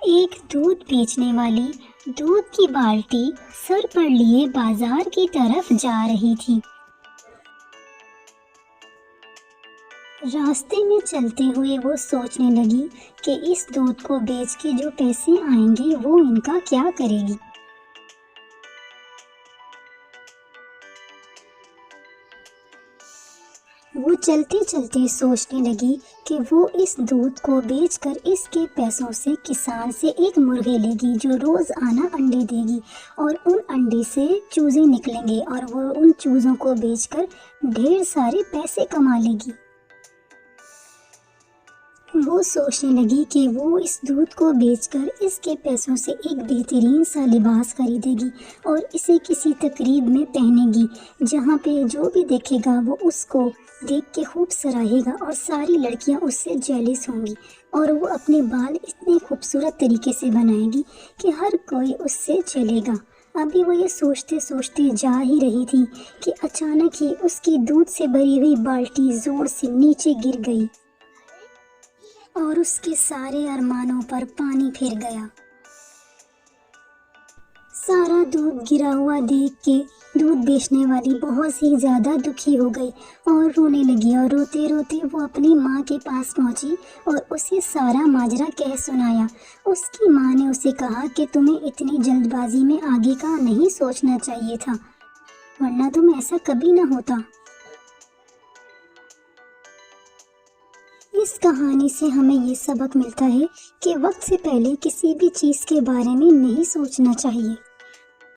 ایک دودھ بیچنے والی دودھ کی بالٹی سر پر لیے بازار کی طرف جا رہی تھی۔ راستے میں چلتے ہوئے وہ سوچنے لگی کہ اس دودھ کو بیچ کے جو پیسے آئیں گے وہ ان کا کیا کرے گی۔ وہ چلتے چلتے سوچنے لگی کہ وہ اس دودھ کو بیچ کر اس کے پیسوں سے کسان سے ایک مرغی لے گی جو روزانہ انڈے دے گی، اور ان انڈے سے چوزے نکلیں گے اور وہ ان چوزوں کو بیچ کر ڈھیر سارے پیسے کما لے گی۔ وہ سوچنے لگی کہ وہ اس دودھ کو بیچ کر اس کے پیسوں سے ایک بہترین سا لباس خریدے گی اور اسے کسی تقریب میں پہنے گی جہاں پہ جو بھی دیکھے گا وہ اس کو دیکھ کے خوب سراہے گا اور ساری لڑکیاں اس سے جیلس ہوں گی، اور وہ اپنے بال اتنے خوبصورت طریقے سے بنائے گی کہ ہر کوئی اس سے چلے گا۔ ابھی وہ یہ سوچتے سوچتے جا ہی رہی تھی کہ اچانک ہی اس کی دودھ سے بھری ہوئی بالٹی زور سے نیچے گر گئی اور اس کے سارے ارمانوں پر پانی پھر گیا۔ سارا دودھ گرا ہوا دیکھ کے دودھ بیچنے والی بہت ہی زیادہ دکھی ہو گئی اور رونے لگی، اور روتے روتے وہ اپنی ماں کے پاس پہنچی اور اسے سارا ماجرا کہہ سنایا۔ اس کی ماں نے اسے کہا کہ تمہیں اتنی جلد بازی میں آگے کا نہیں سوچنا چاہیے تھا، ورنہ تم ایسا کبھی نہ ہوتا۔ اس کہانی سے ہمیں یہ سبق ملتا ہے کہ وقت سے پہلے کسی بھی چیز کے بارے میں نہیں سوچنا چاہیے۔